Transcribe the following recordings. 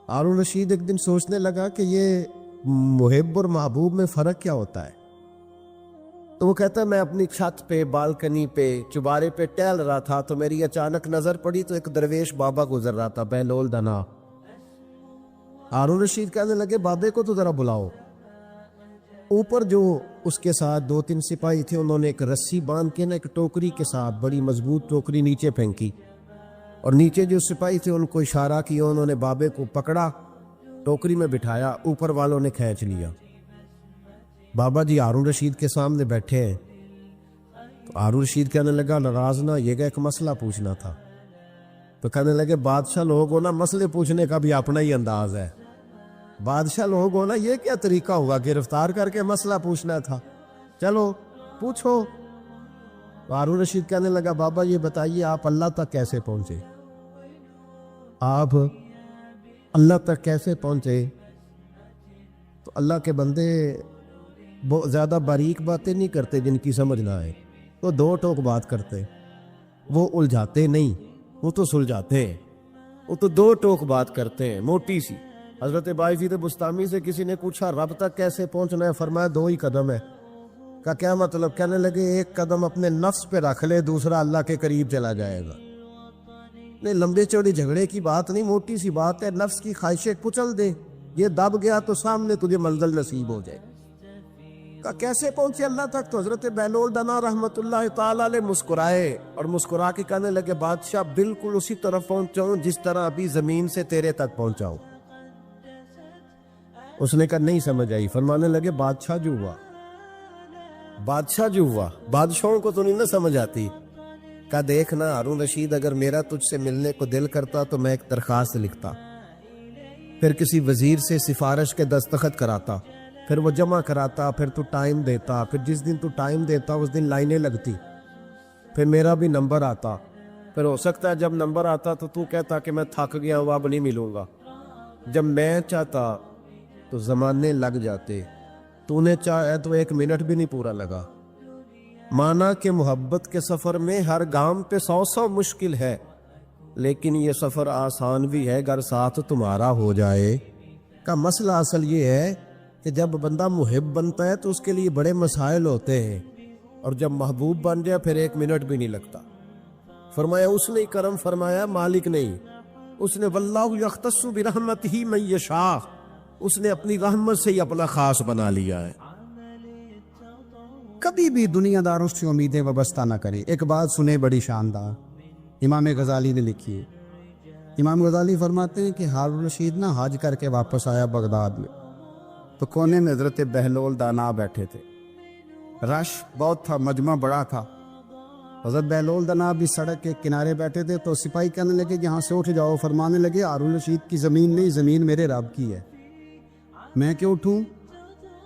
ہارون رشید ایک دن سوچنے لگا کہ یہ محب اور محبوب میں فرق کیا ہوتا ہے. تو وہ کہتا ہے میں اپنی چھت پہ بالکنی پہ چبارے پہ ٹہل رہا تھا تو میری اچانک نظر پڑی تو ایک درویش بابا گزر رہا تھا بہلول دنا. ہارون رشید کہنے لگے بابے کو تو ذرا بلاؤ. اوپر جو اس کے ساتھ 2-3 سپاہی تھے انہوں نے ایک رسی باندھ کے نا ایک ٹوکری کے ساتھ بڑی مضبوط ٹوکری نیچے پھینکی اور نیچے جو سپاہی تھے ان کو اشارہ کیا, انہوں نے بابے کو پکڑا ٹوکری میں بٹھایا, اوپر والوں نے کھینچ لیا. بابا جی ہارون رشید کے سامنے بیٹھے ہیں. تو ہارون رشید کہنے لگا ناراض نہ یہ گا ایک مسئلہ پوچھنا تھا. تو کہنے لگے بادشاہ لوگ ہو نا مسئلے پوچھنے کا بھی اپنا ہی انداز ہے. بادشاہ لوگ ہو نا یہ کیا طریقہ ہوا گرفتار کر کے مسئلہ پوچھنا تھا, چلو پوچھو. ہارون رشید کہنے لگا بابا یہ بتائیے آپ اللہ تک کیسے پہنچے؟ آپ اللہ تک کیسے پہنچے؟ تو اللہ کے بندے بہت زیادہ باریک باتیں نہیں کرتے جن کی سمجھ نہ آئے, تو دو ٹوک بات کرتے. وہ الجھاتے نہیں, وہ تو سلجھاتے ہیں. وہ تو دو ٹوک بات کرتے ہیں موٹی سی. حضرت بایزید بستامی سے کسی نے پوچھا رب تک کیسے پہنچنا ہے؟ فرمایا 2 ہی قدم ہے. کا کیا مطلب؟ کہنے لگے ایک قدم اپنے نفس پہ رکھ لے, دوسرا اللہ کے قریب چلا جائے گا. نہیں لمبے چوڑی جھگڑے کی بات نہیں, موٹی سی بات ہے. نفس کی خواہشیں کچل دے, یہ دب گیا تو سامنے تجھے منزل نصیب ہو جائے. کا کیسے پہنچے اللہ تک؟ تو حضرت بہلول دنا رحمت اللہ تعالی علیہ مسکرائے اور مسکرا کے کہنے لگے بادشاہ بالکل اسی طرف پہنچاؤں جس طرح ابھی زمین سے تیرے تک پہنچاؤں. اس نے کہا نہیں سمجھ آئی. فرمانے لگے بادشاہ جو ہوا بادشاہوں کو تو نہیں نہ سمجھ آتی. کہا دیکھنا ہارون رشید اگر میرا تجھ سے ملنے کو دل کرتا تو میں ایک درخواست لکھتا, پھر کسی وزیر سے سفارش کے دستخط کراتا, پھر وہ جمع کراتا, پھر تو ٹائم دیتا, پھر جس دن تو ٹائم دیتا اس دن لائنیں لگتی, پھر میرا بھی نمبر آتا, پھر ہو سکتا ہے جب نمبر آتا تو کہتا کہ میں تھک گیا ہوں اب نہیں ملوں گا. جب میں چاہتا تو زمانے لگ جاتے, تو نے چاہے تو 1 منٹ بھی نہیں پورا لگا. مانا کہ محبت کے سفر میں ہر گام پہ 100 مشکل ہے, لیکن یہ سفر آسان بھی ہے اگر ساتھ تمہارا ہو جائے. کا مسئلہ اصل یہ ہے کہ جب بندہ محب بنتا ہے تو اس کے لیے بڑے مسائل ہوتے ہیں, اور جب محبوب بن جائے پھر 1 منٹ بھی نہیں لگتا. فرمایا اس نے کرم فرمایا, مالک نہیں. اس نے واللہ یختص برحمتہ من یشاء, اس نے اپنی رحمت سے ہی اپنا خاص بنا لیا ہے. کبھی بھی دنیا داروں سے امیدیں وابستہ نہ کریں. ایک بات سنیں بڑی شاندار, امام غزالی نے لکھی ہے. امام غزالی فرماتے ہیں کہ ہارون رشید نہ حج کر کے واپس آیا بغداد میں, تو کونے میں حضرت بہلول دانا بیٹھے تھے. رش بہت تھا, مجمع بڑا تھا. حضرت بہلول دانا بھی سڑک کے کنارے بیٹھے تھے. تو سپاہی کہنے لگے یہاں سے اٹھ جاؤ. فرمانے لگے ہارون رشید کی زمین نہیں, زمین میرے رب کی ہے, میں کیوں اٹھوں؟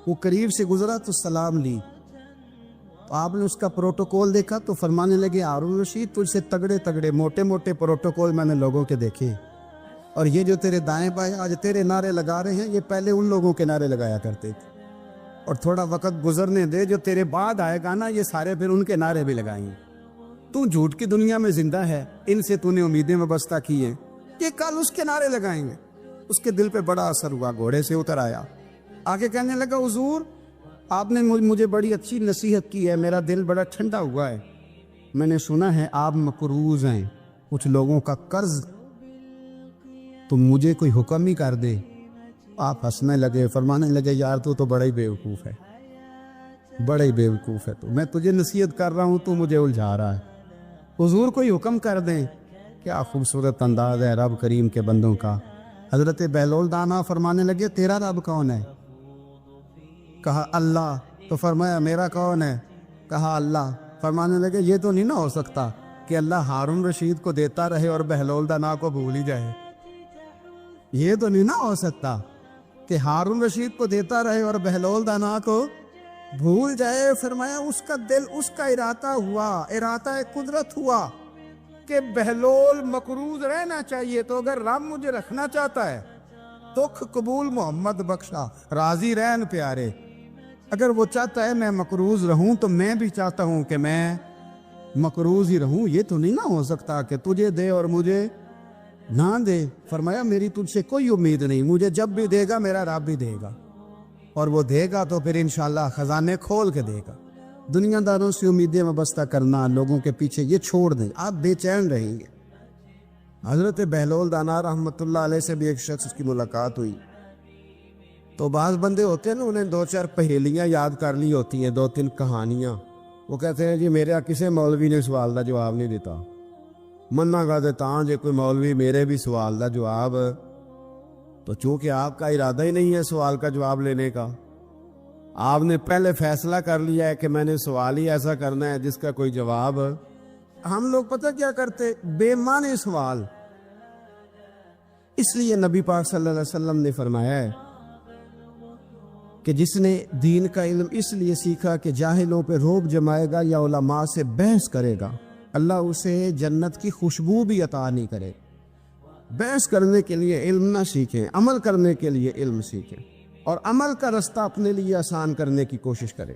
وہ قریب سے گزرا تو سلام لی. تو آپ نے اس کا پروٹوکول دیکھا تو فرمانے لگے ہارون رشید تجھ سے تگڑے موٹے موٹے پروٹوکول میں نے لوگوں کے دیکھے, اور یہ جو تیرے دائیں بائیں آج تیرے نعرے لگا رہے ہیں یہ پہلے ان لوگوں کے نعرے لگایا کرتے تھے. اور تھوڑا وقت گزرنے دے, جو تیرے بعد آئے گا نا یہ سارے پھر ان کے نعرے بھی لگائیں گے. تو جھوٹ کی دنیا میں زندہ ہے, ان سے تو نے امیدیں وابستہ کی ہیں, یہ کل اس کے نعرے لگائیں گے. اس کے دل پہ بڑا اثر ہوا, گھوڑے سے اتر آیا, آگے کہنے لگا حضور آپ نے مجھے بڑی اچھی نصیحت کی ہے, میرا دل بڑا ٹھنڈا ہوا ہے. میں نے سنا ہے آپ مقروض ہیں کچھ لوگوں کا قرض, تو مجھے کوئی حکم ہی کر دے. آپ ہنسنے لگے, فرمانے لگے یار تو بڑا ہی بیوقوف ہے, بڑا ہی بیوقوف ہے. تو میں تجھے نصیحت کر رہا ہوں تو مجھے الجھا رہا ہے. حضور کوئی حکم کر دیں. کیا خوبصورت انداز ہے رب کریم کے بندوں کا. حضرت بہلول دانا فرمانے لگے تیرا رب کون ہے؟ کہا اللہ. تو فرمایا میرا کون ہے؟ کہا اللہ. فرمانے لگے یہ تو نہیں نہ ہو سکتا کہ اللہ ہارون رشید کو دیتا رہے اور بہلول دانا کو بھول ہی جائے. یہ تو نہیں نہ ہو سکتا کہ ہارون رشید کو دیتا رہے اور بہلول دانا کو بھول جائے. فرمایا اس کا دل, اس کا ارادہ ہوا, ارادہ قدرت ہوا کہ بہلول مقروض رہنا چاہیے. تو اگر رب مجھے رکھنا چاہتا ہے دکھ قبول محمد بخشا, راضی رہن پیارے. اگر وہ چاہتا ہے میں مقروض رہوں تو میں بھی چاہتا ہوں کہ میں مقروض ہی رہوں. یہ تو نہیں نہ ہو سکتا کہ تجھے دے اور مجھے نہ دے. فرمایا میری تجھ سے کوئی امید نہیں, مجھے جب بھی دے گا میرا رب بھی دے گا, اور وہ دے گا تو پھر انشاءاللہ خزانے کھول کے دے گا. دنیا داروں سے امیدیں وابستہ کرنا, لوگوں کے پیچھے, یہ چھوڑ دیں, آپ بے چین رہیں گے. حضرت بہلول دانا رحمۃ اللہ علیہ سے بھی ایک شخص کی ملاقات ہوئی. تو بعض بندے ہوتے ہیں نا, انہیں 2-4 پہیلیاں یاد کر لی ہوتی ہیں, 2-3 کہانیاں. وہ کہتے ہیں جی میرے کسی مولوی نے سوال دا جواب نہیں دیتا, منا گا دیتا جے کوئی مولوی میرے بھی سوال دا جواب. تو چونکہ آپ کا ارادہ ہی نہیں ہے سوال کا جواب لینے کا, آپ نے پہلے فیصلہ کر لیا ہے کہ میں نے سوال ہی ایسا کرنا ہے جس کا کوئی جواب. ہم لوگ پتہ کیا کرتے, بے معنی سوال. اس لیے نبی پاک صلی اللہ علیہ وسلم نے فرمایا ہے کہ جس نے دین کا علم اس لیے سیکھا کہ جاہلوں پہ روب جمائے گا یا علماء سے بحث کرے گا, اللہ اسے جنت کی خوشبو بھی عطا نہیں کرے. بحث کرنے کے لیے علم نہ سیکھیں, عمل کرنے کے لیے علم سیکھیں, اور عمل کا رستہ اپنے لیے آسان کرنے کی کوشش کریں.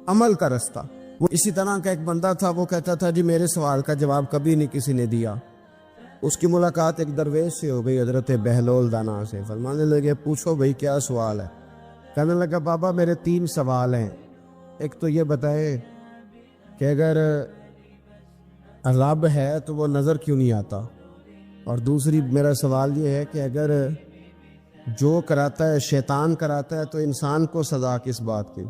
عمل کا رستہ. وہ اسی طرح کا ایک بندہ تھا, وہ کہتا تھا جی میرے سوال کا جواب کبھی نہیں کسی نے دیا. اس کی ملاقات ایک درویش سے ہو گئی, حضرت بہلول دانا سے. فرمانے لگے پوچھو بھائی کیا سوال ہے. کہنے لگا بابا میرے 3 سوال ہیں. ایک تو یہ بتائے کہ اگر رب ہے تو وہ نظر کیوں نہیں آتا, اور دوسری میرا سوال یہ ہے کہ اگر جو کراتا ہے شیطان کراتا ہے تو انسان کو سزا کس بات کی,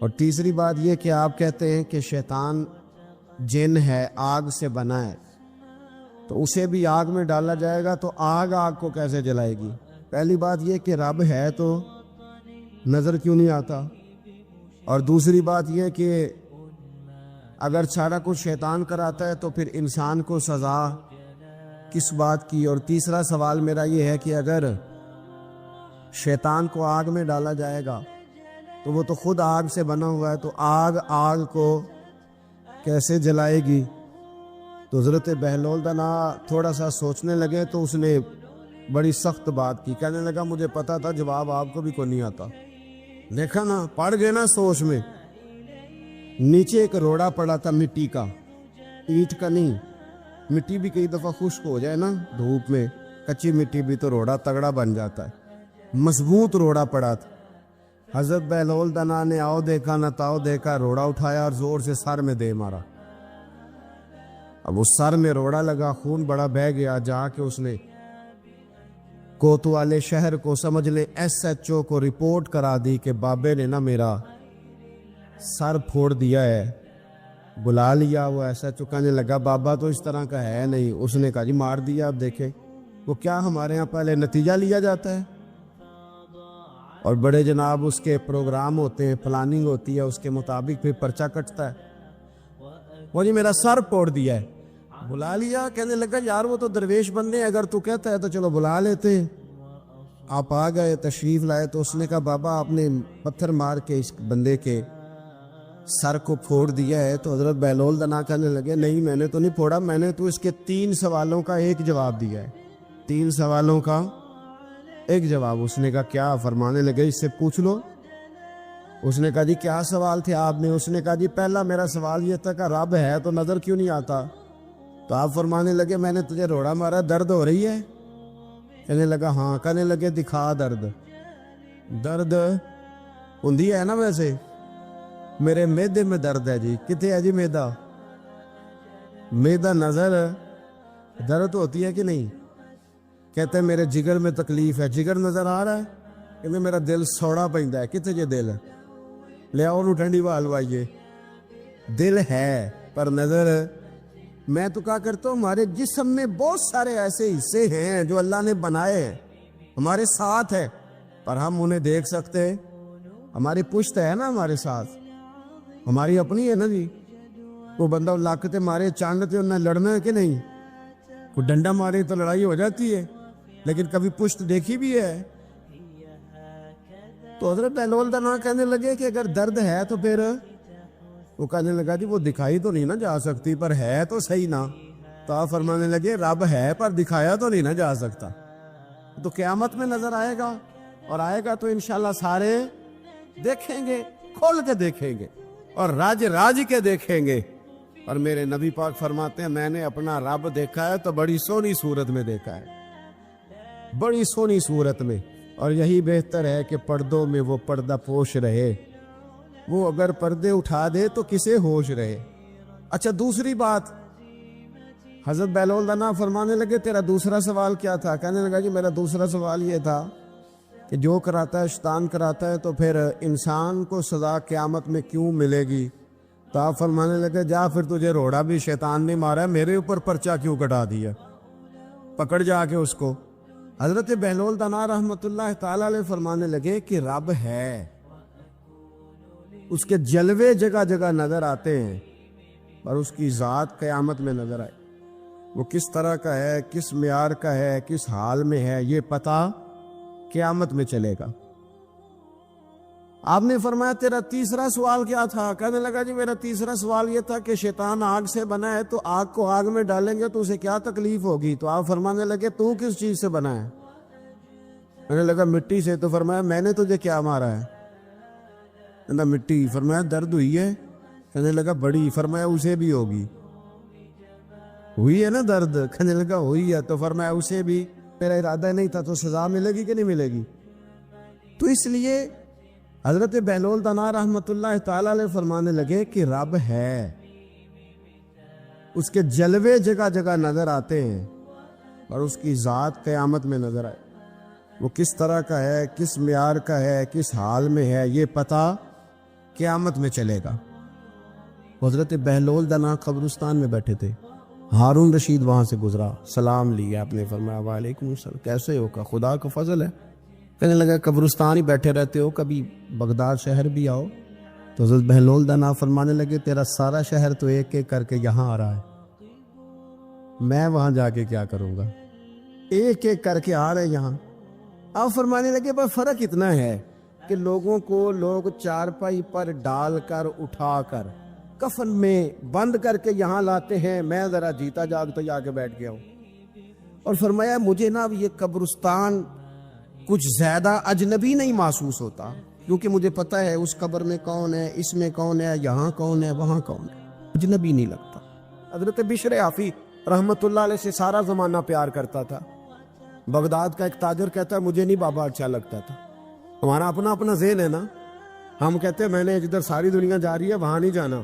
اور تیسری بات یہ کہ آپ کہتے ہیں کہ شیطان جن ہے, آگ سے بنا ہے, تو اسے بھی آگ میں ڈالا جائے گا تو آگ کو کیسے جلائے گی. پہلی بات یہ کہ رب ہے تو نظر کیوں نہیں آتا, اور دوسری بات یہ کہ اگر سارا کچھ شیطان کراتا ہے تو پھر انسان کو سزا کس بات کی. اور تیسرا سوال میرا یہ ہے کہ اگر شیطان کو آگ میں ڈالا جائے گا تو وہ تو خود آگ سے بنا ہوا ہے, تو آگ کو کیسے جلائے گی. تو حضرت بہلول دانا تھوڑا سا سوچنے لگے تو اس نے بڑی سخت بات کی. کہنے لگا مجھے پتا تھا جواب آپ کو بھی کوئی نہیں آتا. دیکھا نا, پڑ گئے نا سوچ میں. نیچے ایک روڑا پڑا تھا مٹی کا, اینٹ کا نہیں. مٹی بھی کئی دفعہ خشک ہو جائے نا دھوپ میں, کچی مٹی بھی تو روڑا تگڑا بن جاتا ہے. مضبوط روڑا پڑا تھا. حضرت بہلول دانا نے آؤ دیکھا نہ تاؤ دیکھا, روڑا اٹھایا اور زور سے سر میں دے مارا. اب اس سر میں روڑا لگا, خون بڑا بہہ گیا. جا کے اس نے کوتوالے شہر کو, سمجھ لیں SHO کو رپورٹ کرا دی کہ بابے نے نا میرا سر پھوڑ دیا ہے. بلا لیا. وہ SHO کہنے لگا بابا تو اس طرح کا ہے نہیں. اس نے کہا جی مار دیا. اب دیکھیں وہ کیا ہمارے ہاں پہلے نتیجہ لیا جاتا ہے, اور بڑے جناب اس کے پروگرام ہوتے ہیں, پلاننگ ہوتی ہے, اس کے مطابق پھر پرچہ کٹتا ہے. وہ جی میرا سر پھوڑ دیا ہے. بلا لیا. کہنے لگا یار وہ تو درویش بندے ہیں, اگر تو کہتا ہے تو چلو بلا لیتے. آپ آ گئے, تشریف لائے. تو اس نے کہا بابا آپ نے پتھر مار کے اس بندے کے سر کو پھوڑ دیا ہے. تو حضرت بہلول دانا کہنے لگے نہیں میں نے تو نہیں پھوڑا, میں نے تو اس کے 3 سوالوں کا ایک جواب دیا ہے. 3 سوالوں کا ایک جواب. اس نے کہا کیا؟ فرمانے لگے اس سے پوچھ لو. اس نے کہا جی کیا سوال تھے آپ نے؟ اس نے کہا جی پہلا میرا سوال یہ تھا کہ رب ہے تو نظر کیوں نہیں آتا. تو آپ فرمانے لگے میں نے تجھے روڑا مارا, درد ہو رہی ہے؟ کہنے لگا ہاں. کہنے لگے دکھا درد. درد ہوندی ہے نا ویسے, میرے میدے میں درد ہے جی. کتنے ہے جی میدا؟ میدا نظر درد ہوتی ہے کہ نہیں؟ کہتے ہیں میرے جگر میں تکلیف ہے. جگر نظر آ رہا ہے؟ کہتے میرا دل سوڑا پیندا ہے. کتنے جی دل؟ لے آؤ ٹھنڈی وال وائیے. دل ہے پر نظر. میں تو کہا کرتا ہوں ہمارے جسم میں بہت سارے ایسے حصے ہیں جو اللہ نے بنائے ہیں, ہمارے ساتھ ہے, پر ہم انہیں دیکھ سکتے ہیں. ہماری پشت ہے نا ہمارے ساتھ, ہماری اپنی ہے نا جی. وہ بندہ لاکتے مارے چاندتے انہیں لڑنا ہے کہ نہیں؟ کوئی ڈنڈا مارے تو لڑائی ہو جاتی ہے, لیکن کبھی پشت دیکھی بھی ہے. تو حضرت بہلول دانا کہنے لگے کہ اگر درد ہے تو پھر, وہ کہنے لگا جی وہ دکھائی تو نہیں نہ جا سکتی پر ہے تو صحیح نا. تو آپ فرمانے لگے رب ہے پر دکھایا تو نہیں نہ جا سکتا. تو قیامت میں نظر آئے گا, اور آئے گا تو انشاءاللہ سارے دیکھیں گے, کھول کے دیکھیں گے اور راج کے دیکھیں گے. اور میرے نبی پاک فرماتے ہیں میں نے اپنا رب دیکھا ہے تو بڑی سونی صورت میں دیکھا ہے، بڑی سونی صورت میں، اور یہی بہتر ہے کہ پردوں میں وہ پردہ پوش رہے، وہ اگر پردے اٹھا دے تو کسے ہوش رہے۔ اچھا دوسری بات، حضرت بہلول دانا فرمانے لگے تیرا دوسرا سوال کیا تھا؟ کہنے لگا جی میرا دوسرا سوال یہ تھا کہ جو کراتا ہے شیطان کراتا ہے تو پھر انسان کو سزا قیامت میں کیوں ملے گی؟ تو آپ فرمانے لگے جا پھر تجھے روڑا بھی شیطان نے مارا ہے، میرے اوپر پرچہ کیوں کٹا دیا، پکڑ جا کے اس کو۔ حضرت بہلول دانا رحمت اللہ تعالی علیہ فرمانے لگے کہ رب ہے، اس کے جلوے جگہ جگہ نظر آتے ہیں، اور اس کی ذات قیامت میں نظر آئے، وہ کس طرح کا ہے، کس معیار کا ہے، کس حال میں ہے، یہ پتہ قیامت میں چلے گا۔ آپ نے فرمایا تیرا تیسرا سوال کیا تھا؟ کہنے لگا جی میرا تیسرا سوال یہ تھا کہ شیطان آگ سے بنا ہے تو آگ کو آگ میں ڈالیں گے تو اسے کیا تکلیف ہوگی؟ تو آپ فرمانے لگے تو کس چیز سے بنا ہے؟ کہنے لگا مٹی سے۔ تو فرمایا میں نے تجھے کیا مارا ہے؟ کہنا مٹی۔ فرمایا درد ہوئی ہے؟ کہنے لگا بڑی۔ فرمایا اسے بھی ہوگی، ہوئی ہے نا درد؟ کہنے لگا ہوئی ہے۔ تو فرمایا اسے بھی میرا ارادہ نہیں تھا، تو سزا ملے گی کہ نہیں ملے گی؟ تو اس لیے حضرت بہلول دانا رحمت اللہ تعالی علیہ فرمانے لگے کہ رب ہے، اس کے جلوے جگہ جگہ نظر آتے ہیں، اور اس کی ذات قیامت میں نظر آئے، وہ کس طرح کا ہے، کس معیار کا ہے، کس حال میں ہے، یہ پتہ قیامت میں چلے گا۔ حضرت بہلول دانا قبرستان میں بیٹھے تھے، ہارون رشید وہاں سے گزرا، سلام لیا، آپ نے فرمایا وعلیکم السلام، کیسے ہو؟ کہ خدا کا فضل ہے۔ کہنے لگا قبرستان ہی بیٹھے رہتے ہو، کبھی بغداد شہر بھی آؤ۔ تو حضرت بہلول دانا فرمانے لگے تیرا سارا شہر تو ایک ایک کر کے یہاں آ رہا ہے، میں وہاں جا کے کیا کروں گا؟ ایک ایک کر کے آ رہے یہاں۔ آپ فرمانے لگے بس فرق اتنا ہے کہ لوگوں کو لوگ چارپائی پر ڈال کر اٹھا کر کفن میں بند کر کے یہاں لاتے ہیں، میں ذرا جیتا جاگتا جا کے بیٹھ گیا ہوں۔ اور فرمایا مجھے نا یہ قبرستان کچھ زیادہ اجنبی نہیں محسوس ہوتا، کیونکہ مجھے پتہ ہے اس قبر میں کون ہے، اس میں کون ہے، یہاں کون ہے، وہاں کون ہے، اجنبی نہیں لگتا۔ حضرت بشر عافی رحمت اللہ علیہ سے سارا زمانہ پیار کرتا تھا۔ بغداد کا ایک تاجر کہتا ہے مجھے نہیں بابا اچھا لگتا تھا۔ ہمارا اپنا اپنا ذہن ہے نا، ہم کہتے ہیں میں نے جدھر ساری دنیا جا رہی ہے وہاں نہیں جانا،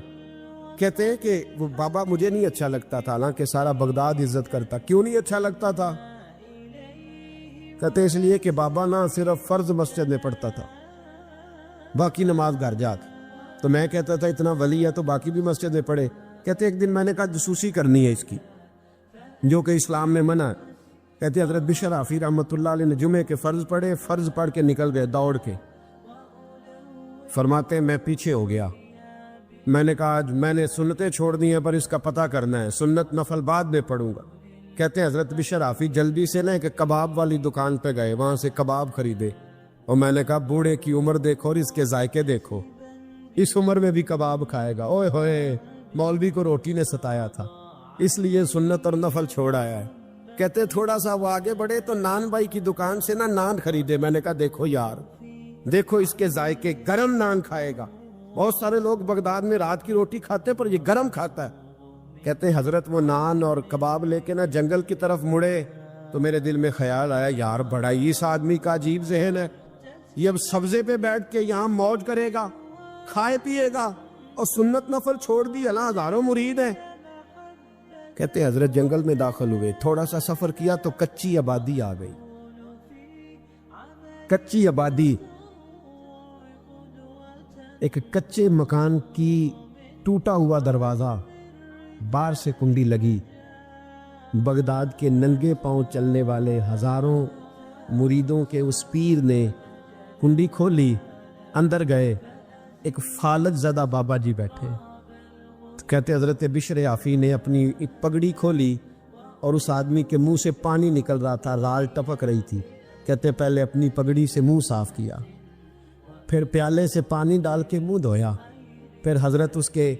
کہتے ہیں کہ وہ بابا مجھے نہیں اچھا لگتا تھا، حالانکہ سارا بغداد عزت کرتا۔ کیوں نہیں اچھا لگتا تھا؟ کہتے اس لیے کہ بابا نہ صرف فرض مسجد میں پڑھتا تھا، باقی نماز گھر جا کے۔ تو میں کہتا تھا اتنا ولی ہے تو باقی بھی مسجد میں پڑھے۔ کہتے ایک دن میں نے کہا جسوسی کرنی ہے اس کی، جو کہ اسلام میں منع ہے۔ کہتے حضرت بشر عافی رحمۃ اللہ علیہ نے جمعے کے فرض پڑھے، فرض پڑھ کے نکل گئے دوڑ کے۔ فرماتے ہیں میں پیچھے ہو گیا، میں نے کہا آج میں نے سنتیں چھوڑ دی ہیں پر اس کا پتہ کرنا ہے، سنت نفل بعد میں پڑھوں گا۔ کہتے ہیں حضرت بشر عافی جلدی سے نا کہ کباب والی دکان پہ گئے، وہاں سے کباب خریدے، اور میں نے کہا بوڑھے کی عمر دیکھو اور اس کے ذائقے دیکھو، اس عمر میں بھی کباب کھائے گا۔ اوئے ہوئے، مولوی کو روٹی نے ستایا تھا، اس لیے سنت اور نفل چھوڑ آیا ہے۔ کہتے تھوڑا سا وہ آگے بڑھے تو نان بھائی کی دکان سے نا نان خریدے، میں نے کہا دیکھو یار، دیکھو اس کے ذائقے، گرم نان کھائے گا۔ بہت سارے لوگ بغداد میں رات کی روٹی کھاتے پر یہ گرم کھاتا ہے۔ کہتے ہیں حضرت وہ نان اور کباب لے کے نا جنگل کی طرف مڑے تو میرے دل میں خیال آیا یار بڑا ہی اس آدمی کا عجیب ذہن ہے، یہ اب سبزے پہ بیٹھ کے یہاں موج کرے گا، کھائے پیے گا، اور سنت نفل چھوڑ دی، اللہ ہزاروں مرید ہیں۔ کہتے ہیں حضرت جنگل میں داخل ہوئے، تھوڑا سا سفر کیا تو کچی آبادی آ گئی، کچی آبادی، ایک کچے مکان کی ٹوٹا ہوا دروازہ، باہر سے کنڈی لگی۔ بغداد کے ننگے پاؤں چلنے والے ہزاروں مریدوں کے اس پیر نے کنڈی کھولی، اندر گئے، ایک فالج زدہ بابا جی بیٹھے۔ کہتے حضرت بشر عافی نے اپنی پگڑی کھولی اور اس آدمی کے منہ سے پانی نکل رہا تھا، رال ٹپک رہی تھی۔ کہتے پہلے اپنی پگڑی سے منہ صاف کیا، پھر پیالے سے پانی ڈال کے منہ دھویا، پھر حضرت اس کے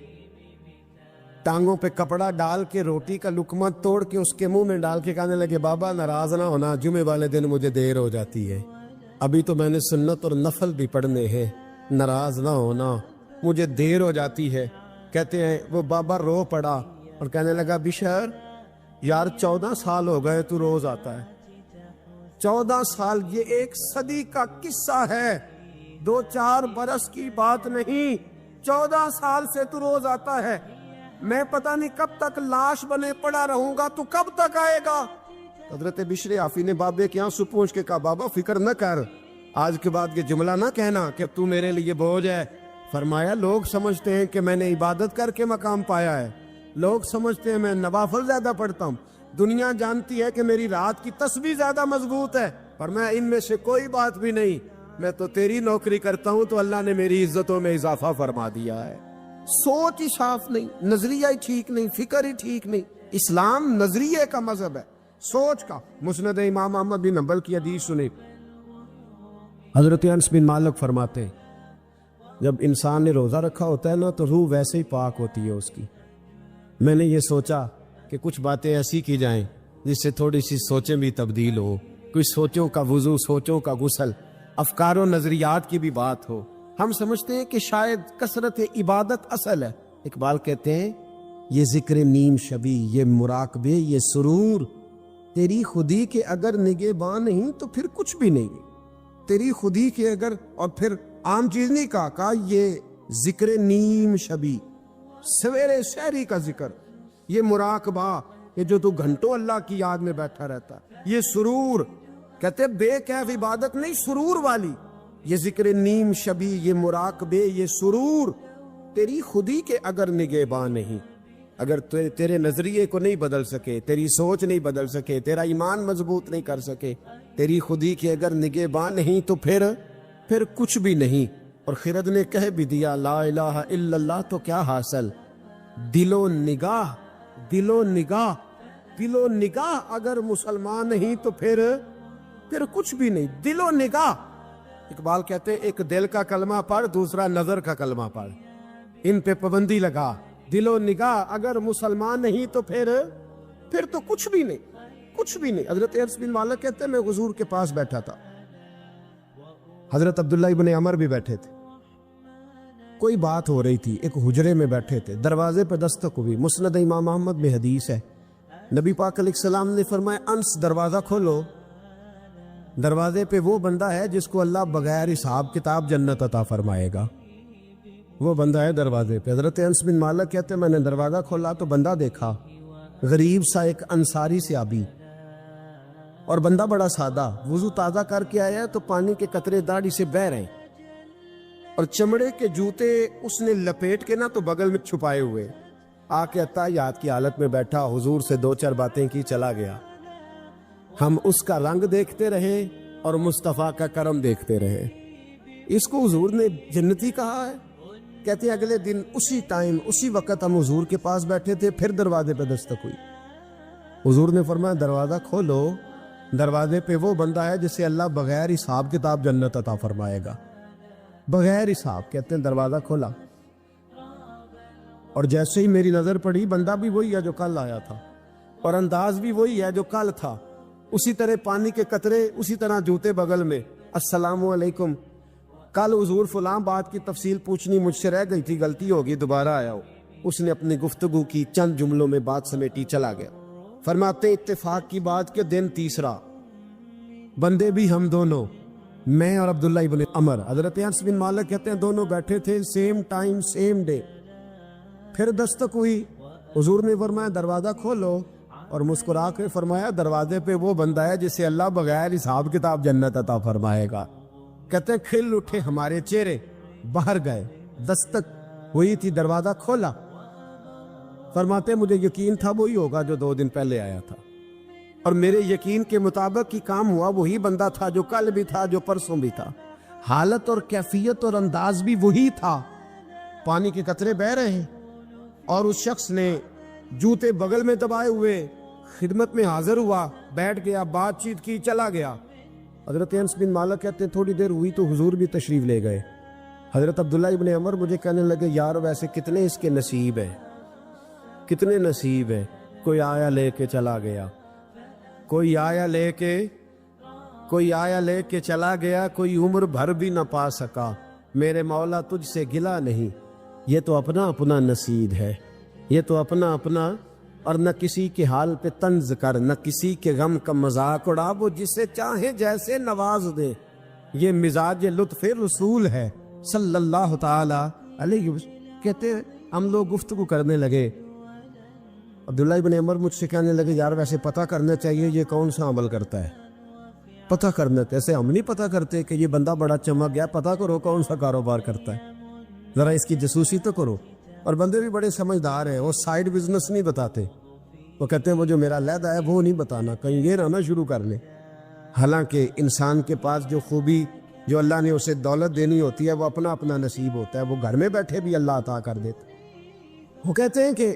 ٹانگوں پہ کپڑا ڈال کے روٹی کا لقمہ توڑ کے اس کے منہ میں ڈال کے کہنے لگے بابا ناراض نہ ہونا، جمعے والے دن مجھے دیر ہو جاتی ہے، ابھی تو میں نے سنت اور نفل بھی پڑھنے ہیں، ناراض نہ ہونا، مجھے دیر ہو جاتی ہے۔ کہتے ہیں وہ بابا رو پڑا اور کہنے لگا بشر یار 14 سال ہو گئے تو روز آتا ہے، 14 سال، یہ 1 صدی کا قصہ ہے، 2-4 برس کی بات نہیں، 14 سال سے تو روز آتا ہے، میں پتہ نہیں کب تک لاش بنے پڑا رہوں گا، تو کب تک آئے گا؟ حضرت بشر عافی نے بابے کے آنسو پوچھ کے کہا بابا فکر نہ کر، آج کے بعد یہ جملہ نہ کہنا کہ تو میرے لیے بوجھ ہے۔ فرمایا لوگ سمجھتے ہیں کہ میں نے عبادت کر کے مقام پایا ہے، لوگ سمجھتے ہیں میں نوافل زیادہ پڑھتا ہوں، دنیا جانتی ہے کہ میری رات کی تسبیح زیادہ مضبوط ہے، پر میں ان میں سے کوئی بات بھی نہیں، میں تو تیری نوکری کرتا ہوں تو اللہ نے میری عزتوں میں اضافہ فرما دیا ہے۔ سوچ ہی صاف نہیں، نظریہ ہی ٹھیک نہیں، فکر ہی ٹھیک نہیں۔ اسلام نظریے کا مذہب ہے، سوچ کا۔ مسند امام احمد بن حنبل کی حدیث سنی، حضرت انس بن مالک فرماتے ہیں جب انسان نے روزہ رکھا ہوتا ہے نا تو روح ویسے ہی پاک ہوتی ہے اس کی۔ میں نے یہ سوچا کہ کچھ باتیں ایسی کی جائیں جس سے تھوڑی سی سوچیں بھی تبدیل ہو، کچھ سوچوں کا وضو، سوچوں کا غسل، افکار و نظریات کی بھی بات ہو۔ ہم سمجھتے ہیں کہ شاید کثرت عبادت اصل ہے۔ اقبال کہتے ہیں یہ ذکر نیم شبی، یہ مراقبے، یہ سرور، تیری خودی کے اگر نگہباں نہیں تو پھر کچھ بھی نہیں، تیری خودی کے اگر، اور پھر عام چیز نہیں کہا یہ ذکر نیم شبی، سویرے سحری کا ذکر، یہ مراقبہ، یہ جو تو گھنٹوں اللہ کی یاد میں بیٹھا رہتا، یہ سرور، کہتے بے کیف عبادت نہیں، سرور والی، یہ ذکر نیم شبی، یہ مراقبے، یہ سرور، تیری خودی کے اگر نگہباں نہیں، اگر تیرے نظریے کو نہیں بدل سکے، تیری سوچ نہیں بدل سکے، تیرا ایمان مضبوط نہیں کر سکے، تیری خودی کے اگر نگہباں نہیں تو پھر کچھ بھی نہیں۔ اور خرد نے کہہ بھی دیا لا الہ الا اللہ تو کیا حاصل؟ دل و نگاہ، دل و نگاہ، دل و نگاہ اگر مسلمان نہیں تو پھر کچھ بھی نہیں، دل و نگاہ۔ اقبال کہتے ایک دل کا کلمہ پڑھ، دوسرا نظر کا کلمہ پڑھ، ان پہ پابندی لگا۔ دل و نگاہ اگر مسلمان نہیں تو پھر تو کچھ بھی نہیں، کچھ بھی نہیں۔ حضرت انس بن مالک کہتے ہیں میں حضور کے پاس بیٹھا تھا، حضرت عبداللہ ابن عمر بھی بیٹھے تھے، کوئی بات ہو رہی تھی، ایک حجرے میں بیٹھے تھے، دروازے پہ دستک ہوئی، مسند امام احمد میں حدیث ہے، نبی پاک علیہ السلام نے فرمایا انس دروازہ کھولو، دروازے پہ وہ بندہ ہے جس کو اللہ بغیر حساب کتاب جنت عطا فرمائے گا، وہ بندہ ہے دروازے پہ۔ حضرت انس بن مالک کہتے ہیں میں نے دروازہ کھولا تو بندہ دیکھا، غریب سا ایک انصاری صحابی، اور بندہ بڑا سادہ، وضو تازہ کر کے آیا تو پانی کے قطرے داڑھی سے بہہ رہے، اور چمڑے کے جوتے اس نے لپیٹ کے نا تو بغل میں چھپائے ہوئے، آ کے اتحیات کی حالت میں بیٹھا، حضور سے 2-4 باتیں کی، چلا گیا۔ ہم اس کا رنگ دیکھتے رہے اور مصطفیٰ کا کرم دیکھتے رہے، اس کو حضور نے جنتی کہا ہے۔ کہتے ہیں اگلے دن اسی ٹائم اسی وقت ہم حضور کے پاس بیٹھے تھے، پھر دروازے پہ دستک ہوئی، حضور نے فرمایا دروازہ کھولو، دروازے پہ وہ بندہ ہے جسے اللہ بغیر حساب کتاب جنت عطا فرمائے گا، بغیر حساب۔ کہتے ہیں دروازہ کھولا، اور جیسے ہی میری نظر پڑی بندہ بھی وہی ہے جو کل آیا تھا، اور انداز بھی وہی ہے جو کل تھا، اسی طرح پانی کے قطرے، اسی طرح جوتے بغل میں، السلام علیکم، کل حضور فلاں بات کی تفصیل پوچھنی مجھ سے رہ گئی تھی، غلطی ہوگی، دوبارہ آیا ہو۔ اس نے اپنی گفتگو کی، چند جملوں میں بات سمیٹی، چلا گیا۔ فرماتے اتفاق کی بات کہ دن تیسرا، بندے بھی ہم دونوں، میں اور عبداللہ ابن عمر، حضرت انس بن مالک کہتے ہیں دونوں بیٹھے تھے، سیم ٹائم سیم ڈے، پھر دستک ہوئی، حضور نے فرمایا دروازہ کھولو، اور مسکرا کے فرمایا دروازے پہ وہ بندہ ہے جسے اللہ بغیر حساب کتاب جنت عطا فرمائے گا۔ کہتے ہیں کھل اٹھے ہمارے چہرے، باہر گئے، دستک ہوئی تھی، دروازہ کھولا، فرماتے مجھے یقین تھا وہی ہوگا جو 2 دن پہلے آیا تھا، اور میرے یقین کے مطابق ہی کام ہوا، وہی بندہ تھا جو کل بھی تھا، جو پرسوں بھی تھا، حالت اور کیفیت اور انداز بھی وہی تھا، پانی کے قطرے بہہ رہے ہیں، اور اس شخص نے جوتے بغل میں دبائے ہوئے خدمت میں حاضر ہوا، بیٹھ گیا، بات چیت کی، چلا گیا۔ حضرت انس بن مالک کہتے ہیں تھوڑی دیر ہوئی تو حضور بھی تشریف لے گئے۔ حضرت عبداللہ ابن عمر مجھے کہنے لگے یار ویسے کتنے اس کے نصیب ہیں، کتنے نصیب ہیں، کوئی آیا لے کے چلا گیا، کوئی آیا لے کے چلا گیا، کوئی عمر بھر بھی نہ پا سکا، میرے مولا تجھ سے گلہ نہیں، یہ تو اپنا اپنا نصیب ہے، یہ تو اپنا اپنا، اور نہ کسی کے حال پہ طنز کر، نہ کسی کے غم کا مذاق اڑا، وہ جسے چاہے جیسے نواز دے، یہ مزاج لطف رسول ہے صلی اللہ تعالی علیہ وسلم۔ کہتے ہیں ہم لوگ گفتگو کرنے لگے، عبداللہ ابن عمر مجھ سے کہنے لگے یار ویسے پتہ کرنا چاہیے یہ کون سا عمل کرتا ہے، پتہ کرنا، ایسے ہم نہیں پتہ کرتے کہ یہ بندہ بڑا چمک گیا، پتہ کرو کون سا کاروبار کرتا ہے، ذرا اس کی جاسوسی تو کرو۔ اور بندے بھی بڑے سمجھدار ہیں، وہ سائیڈ بزنس نہیں بتاتے، وہ کہتے ہیں وہ جو میرا علیحدہ ہے وہ نہیں بتانا، کہیں یہ نہ شروع کر لیں۔ حالانکہ انسان کے پاس جو خوبی، جو اللہ نے اسے دولت دینی ہوتی ہے، وہ اپنا اپنا نصیب ہوتا ہے، وہ گھر میں بیٹھے بھی اللہ عطا کر دیتا۔ وہ کہتے ہیں کہ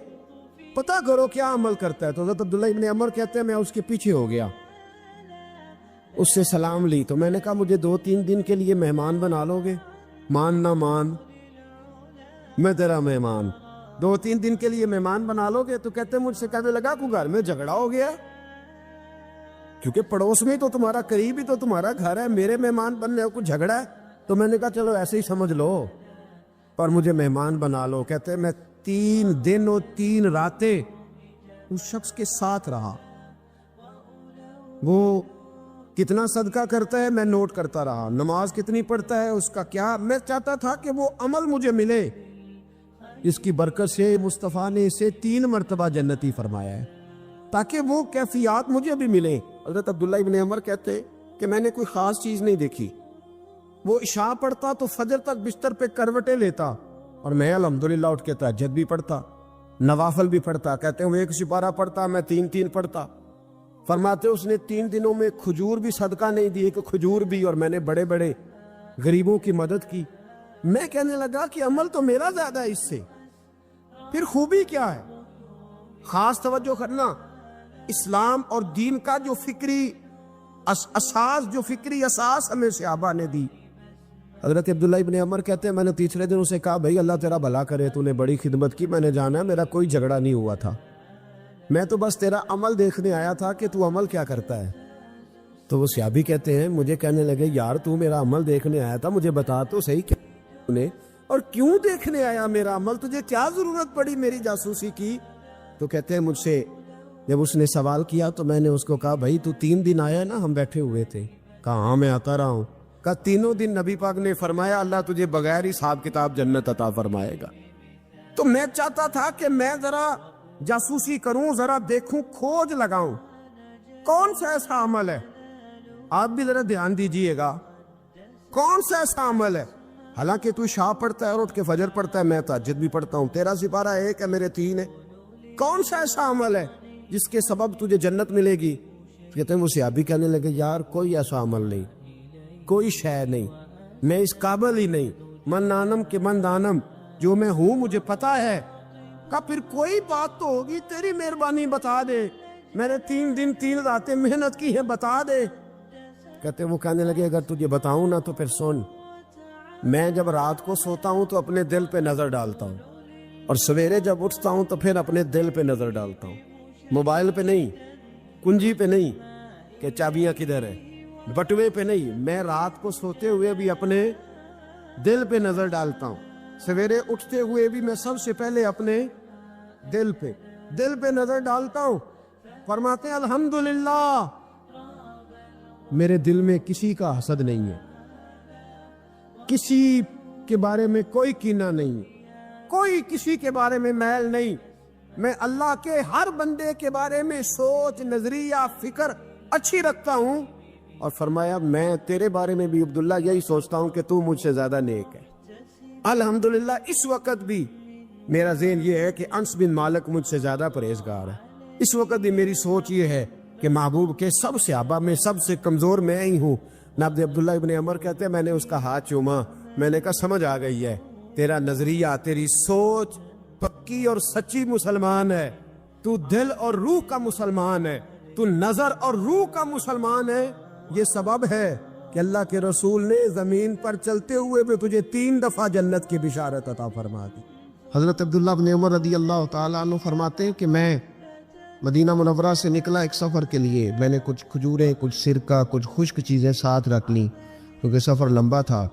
پتہ کرو کیا عمل کرتا ہے، تو حضرت عبداللہ ابن عمر کہتے ہیں میں اس کے پیچھے ہو گیا، اس سے سلام لی، تو میں نے کہا مجھے 2-3 دن کے لیے مہمان بنا لو گے؟ مان نہ مان، میں تیرا مہمان، 2-3 دن کے لیے مہمان بنا لو گے؟ تو کہتے ہیں مجھ سے کہنے لگا کو گھر میں جھگڑا ہو گیا، کیونکہ پڑوس میں تو تمہارا قریب ہی تو تمہارا گھر ہے، میرے مہمان بننے کو جھگڑا ہے؟ تو میں نے کہا چلو ایسے ہی سمجھ لو، پر مجھے مہمان بنا لو۔ کہتے ہیں میں 3 دن اور 3 راتیں اس شخص کے ساتھ رہا، وہ کتنا صدقہ کرتا ہے میں نوٹ کرتا رہا، نماز کتنی پڑھتا ہے اس کا کیا، میں چاہتا تھا کہ وہ عمل مجھے ملے، اس کی برکت سے مصطفیٰ نے اسے 3 مرتبہ جنتی فرمایا ہے تاکہ وہ کیفیات مجھے بھی ملیں۔ حضرت عبداللہ ابن عمر کہتے کہ میں نے کوئی خاص چیز نہیں دیکھی، وہ عشاء پڑھتا تو فجر تک بستر پہ کروٹیں لیتا، اور میں الحمدللہ اٹھ کے تہجد بھی پڑھتا، نوافل بھی پڑھتا۔ کہتے ہیں وہ 1 سپارہ پڑھتا، میں 3 پڑھتا۔ فرماتے اس نے 3 دنوں میں کھجور بھی صدقہ نہیں دی، کہ کھجور بھی، اور میں نے بڑے بڑے غریبوں کی مدد کی۔ میں کہنے لگا کہ عمل تو میرا زیادہ ہے اس سے، پھر خوبی کیا ہے؟ خاص توجہ کرنا، اسلام اور دین کا جو فکری اساس ہمیں صحابہ نے دی۔ حضرت عبداللہ ابن عمر کہتے ہیں میں نے تیسرے دن اسے کہا بھائی اللہ تیرا بھلا کرے، تو نے بڑی خدمت کی، میں نے جانا ہے، میرا کوئی جھگڑا نہیں ہوا تھا، میں تو بس تیرا عمل دیکھنے آیا تھا کہ تو عمل کیا کرتا ہے۔ تو وہ صحابی کہتے ہیں مجھے کہنے لگے یار تو میرا عمل دیکھنے آیا تھا، مجھے بتا تو صحیح کیا اور کیوں دیکھنے آیا میرا عمل، تجھے کیا ضرورت پڑی میری جاسوسی کی؟ تو کہتے ہیں مجھ سے جب اس نے سوال کیا تو میں نے اس کو کہا بھائی تو 3 دن آیا نا، ہم بیٹھے ہوئے تھے، کہا ہاں میں آتا رہا ہوں، کہا 3 دن نبی پاک نے فرمایا اللہ تجھے بغیر حساب کتاب جنت عطا فرمائے گا۔ تو میں چاہتا تھا کہ میں ذرا جاسوسی کروں، ذرا دیکھوں، کھوج لگاؤں کون سا ایسا عمل ہے، آپ بھی ذرا دھیان دیجئے گا کون سا ایسا عمل ہے، حالانکہ تو عشاء پڑھتا ہے اور اٹھ کے فجر پڑھتا ہے، میں تہجد بھی پڑھتا ہوں، تیرا سپارہ 1 ہے میرے 3 ہے، کون سا ایسا عمل ہے جس کے سبب تجھے جنت ملے گی؟ کہتے ہیں وہ صحابی کہنے لگے یار کوئی ایسا عمل نہیں، کوئی شے نہیں، میں اس قابل ہی نہیں، من نانم کے من دانم، جو میں ہوں مجھے پتا ہے۔ کہا پھر کوئی بات تو ہوگی، تیری مہربانی بتا دے، میں نے 3 دن 3 راتیں محنت کی ہے، بتا دے۔ کہتے وہ کہنے لگے اگر تجھے بتاؤں نا تو پھر سن، میں جب رات کو سوتا ہوں تو اپنے دل پہ نظر ڈالتا ہوں، اور سویرے جب اٹھتا ہوں تو پھر اپنے دل پہ نظر ڈالتا ہوں، موبائل پہ نہیں، کنجی پہ نہیں کہ چابیاں کدھر ہے، بٹوے پہ نہیں، میں رات کو سوتے ہوئے بھی اپنے دل پہ نظر ڈالتا ہوں، سویرے اٹھتے ہوئے بھی میں سب سے پہلے اپنے دل پہ نظر ڈالتا ہوں۔ فرماتے ہیں الحمدللہ میرے دل میں کسی کا حسد نہیں ہے، کسی کے بارے میں کوئی کینہ نہیں، کوئی کسی کے بارے میں میل نہیں، میں اللہ کے ہر بندے کے بارے میں سوچ، نظریہ، فکر اچھی رکھتا ہوں۔ اور فرمایا میں تیرے بارے میں بھی عبداللہ یہی سوچتا ہوں کہ تو مجھ سے زیادہ نیک ہے۔ الحمدللہ اس وقت بھی میرا ذہن یہ ہے کہ انس بن مالک مجھ سے زیادہ پرہیزگار ہے، اس وقت بھی میری سوچ یہ ہے کہ محبوب کے سب صحابہ میں سب سے کمزور میں ہی ہوں۔ نبی عبداللہ ابن عمر کہتے ہیں میں نے اس کا ہاتھ چوما، میں نے کہا سمجھ آ گئی ہے، تیرا نظریہ، تیری سوچ پکی اور سچی مسلمان ہے، تو دل اور روح کا مسلمان ہے، تو نظر اور روح کا مسلمان ہے۔ یہ سبب ہے کہ اللہ کے رسول نے زمین پر چلتے ہوئے بھی تجھے 3 دفعہ جنت کی بشارت عطا فرما دی۔ حضرت عبداللہ بن عمر رضی اللہ تعالیٰ عنہ فرماتے ہیں کہ میں مدینہ منورہ سے نکلا ایک سفر کے لیے، میں نے کچھ کھجوریں، کچھ سرکہ، کچھ خشک چیزیں ساتھ رکھ لیں کیونکہ سفر لمبا تھا۔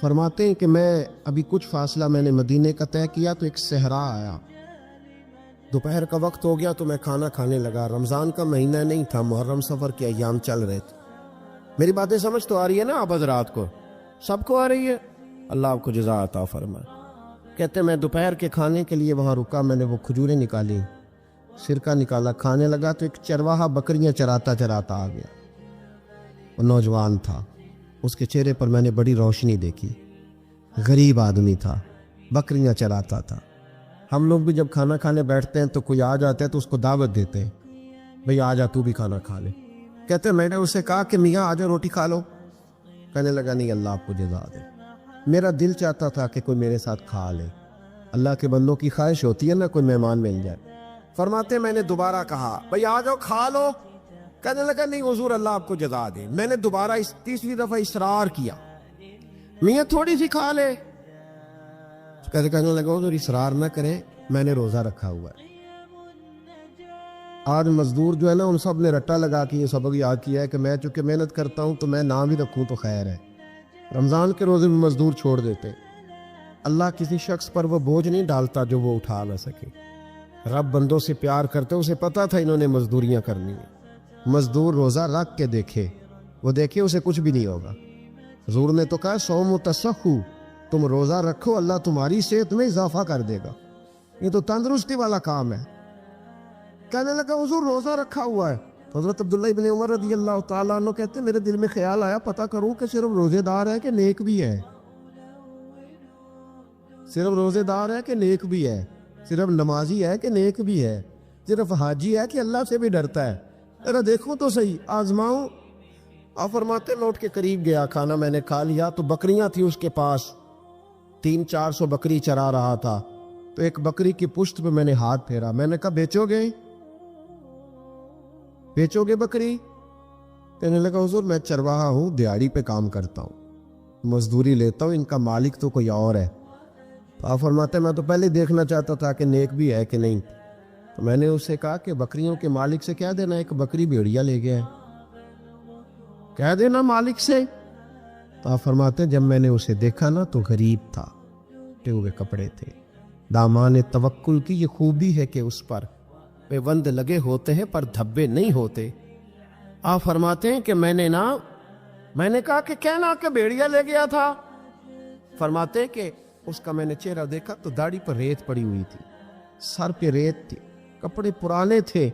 فرماتے ہیں کہ میں ابھی کچھ فاصلہ میں نے مدینے کا طے کیا تو ایک صحرا آیا، دوپہر کا وقت ہو گیا تو میں کھانا کھانے لگا۔ رمضان کا مہینہ نہیں تھا، محرم سفر کے ایام چل رہے تھے۔ میری باتیں سمجھ تو آ رہی ہے نا آپ حضرات کو؟ سب کو آ رہی ہے؟ اللہ آپ کو جزا عطا فرمائے۔ کہتے میں دوپہر کے کھانے کے لیے وہاں رکا، میں نے وہ کھجوریں نکالی، سرکہ نکالا، کھانے لگا تو ایک چرواہا بکریاں چراتا چراتا آ گیا۔ وہ نوجوان تھا، اس کے چہرے پر میں نے بڑی روشنی دیکھی، غریب آدمی تھا، بکریاں چراتا تھا۔ ہم لوگ بھی جب کھانا کھانے بیٹھتے ہیں تو کوئی آ جاتا ہے تو اس کو دعوت دیتے ہیں، بھئی آ جا تو بھی کھانا کھا لے۔ کہتے میں نے اسے کہا کہ میاں آ جا روٹی کھا لو۔ کہنے لگا نہیں، اللہ آپ کو جزا دے، میرا دل چاہتا تھا کہ کوئی میرے ساتھ کھا لے۔ اللہ کے بندوں کی خواہش ہوتی ہے نا کوئی مہمان مل جائے۔ فرماتے میں نے دوبارہ کہا بھئی آ جاؤ کھا لو۔ کہنے لگا نہیں حضور اللہ آپ کو جزا دے۔ میں نے دوبارہ تیسری دفعہ اصرار کیا، میاں تھوڑی سی کھا لے۔ کہنے لگا حضور اصرار نہ کرے، میں نے روزہ رکھا ہوا ہے۔ آج مزدور جو ہے نا ان سب نے رٹا لگا کے یہ سبق یاد کیا ہے کہ میں چونکہ محنت کرتا ہوں تو میں نہ بھی رکھوں تو خیر ہے۔ رمضان کے روزے میں مزدور چھوڑ دیتے۔ اللہ کسی شخص پر وہ بوجھ نہیں ڈالتا جو وہ اٹھا نہ سکے۔ رب بندوں سے پیار کرتے، اسے پتا تھا انہوں نے مزدوریاں کرنی ہیں۔ مزدور روزہ رکھ کے دیکھے، وہ دیکھے اسے کچھ بھی نہیں ہوگا۔ حضور نے تو کہا صوم تصحو، تم روزہ رکھو اللہ تمہاری صحت میں اضافہ کر دے گا، یہ تو تندرستی والا کام ہے۔ کہنے لگا حضور روزہ رکھا ہوا ہے۔ حضرت عبداللہ ابن عمر رضی اللہ تعالیٰ عنہ کہتے ہیں میرے دل میں خیال آیا پتہ کروں کہ صرف روزے دار ہے کہ نیک بھی ہے، صرف روزے دار ہے کہ نیک بھی ہے، صرف نمازی ہے کہ نیک بھی ہے، صرف حاجی ہے کہ اللہ سے بھی ڈرتا ہے، ذرا دیکھوں تو صحیح، آزماؤں۔ آپ فرماتے لوٹ کے قریب گیا، کھانا میں نے کھا لیا تو بکریاں تھی اس کے پاس، 300-400 بکری چرا رہا تھا۔ تو ایک بکری کی پشت پہ میں نے ہاتھ پھیرا، میں نے کہا بیچو گے؟ بیچو گے بکری؟ کہنے لگا حضور میں چرواہا ہوں، دیہڑی پہ کام کرتا ہوں، مزدوری لیتا ہوں، ان کا مالک تو کوئی اور ہے۔ تو آپ فرماتے میں تو پہلے دیکھنا چاہتا تھا کہ نیک بھی ہے کہ نہیں۔ تو میں نے اس سے کہا کہ بکریوں کے مالک سے کہہ دینا ایک بکری بھیڑیا لے گیا ہے، کہہ دینا مالک سے۔ تو آپ فرماتے جب میں نے اسے دیکھا نا تو غریب تھا، ٹے ہوئے کپڑے تھے۔ دامان توکل کی یہ خوبی ہے کہ اس پر پیوند لگے ہوتے ہیں پر دھبے نہیں ہوتے۔ آپ فرماتے ہیں کہ میں نے کہا کہ کہنا کہ بھیڑیا لے گیا تھا۔ فرماتے ہیں کہ اس کا میں نے چہرہ دیکھا تو داڑھی پر ریت پڑی ہوئی تھی، سر پہ ریت تھی، کپڑے پرانے تھے،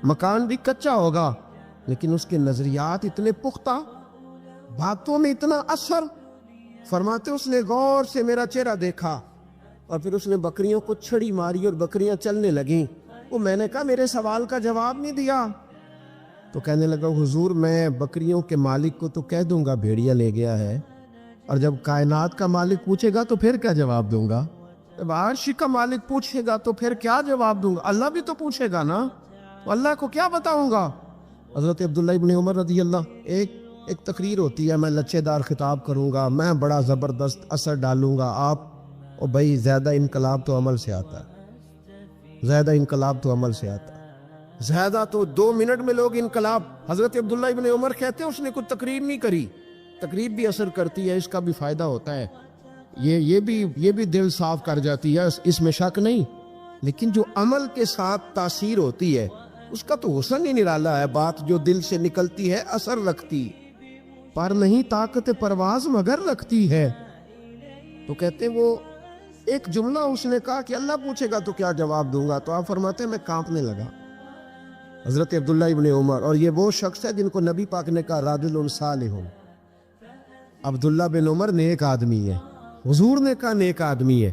مکان بھی کچا ہوگا لیکن اس کے نظریات اتنے پختہ، باتوں میں اتنا اثر۔ فرماتے اس نے غور سے میرا چہرہ دیکھا اور پھر اس نے بکریوں کو چھڑی ماری اور بکریاں چلنے لگیں۔ وہ میں نے کہا میرے سوال کا جواب نہیں دیا۔ تو کہنے لگا حضور میں بکریوں کے مالک کو تو کہہ دوں گا بھیڑیا لے گیا ہے، اور جب کائنات کا مالک پوچھے گا تو پھر کیا جواب دوں گا؟ جب عرش کا مالک پوچھے گا تو پھر کیا جواب دوں گا؟ اللہ بھی تو پوچھے گا نا، تو اللہ کو کیا بتاؤں گا؟ حضرت عبداللہ ابن عمر رضی اللہ، ایک تقریر ہوتی ہے، میں لچے دار خطاب کروں گا، میں بڑا زبردست اثر ڈالوں گا، آپ او بھائی زیادہ انقلاب تو عمل سے آتا ہے، زیادہ انقلاب تو عمل سے آتا ہے، زیادہ تو 2 منٹ میں لوگ انقلاب۔ حضرت عبداللہ ابن عمر کہتے ہیں اس نے کوئی تقریر نہیں کری، تقریر بھی اثر کرتی ہے، اس کا بھی فائدہ ہوتا ہے، یہ بھی دل صاف کر جاتی ہے، اس میں شک نہیں، لیکن جو عمل کے ساتھ تاثیر ہوتی ہے اس کا تو حسن ہی نرالا ہے۔ بات جو دل سے نکلتی ہے اثر رکھتی، پر نہیں طاقت پرواز مگر رکھتی ہے۔ تو کہتے ہیں وہ ایک جملہ اس نے کہا کہ اللہ پوچھے گا تو کیا جواب دوں گا؟ تو آپ فرماتے ہیں میں کانپنے لگا، حضرت عبداللہ ابن عمر، اور یہ وہ شخص ہے جن کو نبی پاک نے کہا رجل صالح۔ عبداللہ بن عمر نیک آدمی ہے، حضور نے کہا نیک آدمی ہے۔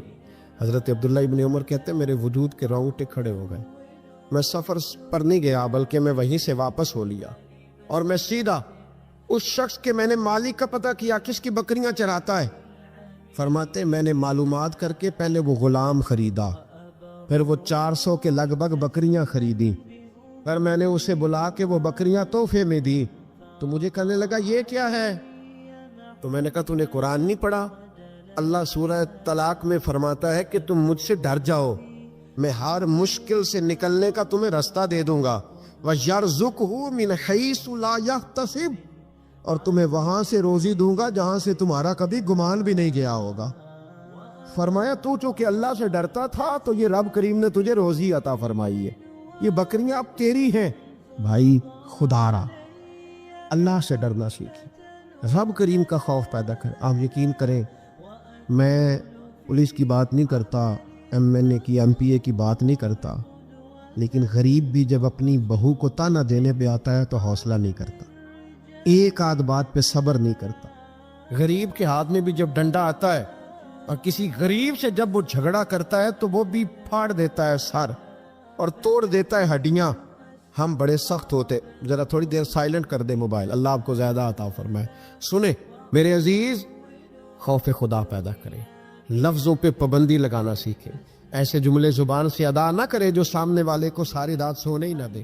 حضرت عبداللہ ابن عمر کہتے ہیں میرے وجود کے رونگٹے کھڑے ہو گئے، میں سفر پر نہیں گیا بلکہ میں وہیں سے واپس ہو لیا اور میں سیدھا اس شخص کے میں نے مالک کا پتہ کیا کس کی بکریاں چراتا ہے۔ فرماتے میں نے معلومات کر کے پہلے وہ غلام خریدا، پھر وہ 400 کے لگ بھگ بکریاں خریدیں، پھر میں نے اسے بلا کے وہ بکریاں تحفے میں دی۔ تو مجھے کہنے لگا یہ کیا ہے؟ تو میں نے کہا تو نے قرآن نہیں پڑھا؟ اللہ سورہ طلاق میں فرماتا ہے کہ تم مجھ سے ڈر جاؤ، میں ہر مشکل سے نکلنے کا تمہیں راستہ دے دوں گا۔ وَيَرْزُقْهُ مِنْ حَيْثُ لَا يَحْتَسِبُ، اور تمہیں وہاں سے روزی دوں گا جہاں سے تمہارا کبھی گمان بھی نہیں گیا ہوگا۔ فرمایا تو چونکہ اللہ سے ڈرتا تھا تو یہ رب کریم نے تجھے روزی عطا فرمائی ہے، یہ بکریاں اب تیری ہیں۔ بھائی خدا را اللہ سے ڈرنا سیکھیں، رب کریم کا خوف پیدا کریں۔ آپ یقین کریں، میں پولیس کی بات نہیں کرتا، ایم این اے کی ایم پی اے کی بات نہیں کرتا، لیکن غریب بھی جب اپنی بہو کو تانا دینے پہ آتا ہے تو حوصلہ نہیں کرتا، ایک آدھ بات پہ صبر نہیں کرتا۔ غریب کے ہاتھ میں بھی جب ڈنڈا آتا ہے اور کسی غریب سے جب وہ جھگڑا کرتا ہے تو وہ بھی پھاڑ دیتا ہے سر اور توڑ دیتا ہے ہڈیاں۔ ہم بڑے سخت ہوتے۔ ذرا تھوڑی دیر سائلنٹ کر دے موبائل، اللہ آپ کو زیادہ عطا فرمائے۔ سنیں میرے عزیز، خوف خدا پیدا کریں، لفظوں پہ پابندی لگانا سیکھیں، ایسے جملے زبان سے ادا نہ کرے جو سامنے والے کو ساری رات سونے ہی نہ دے۔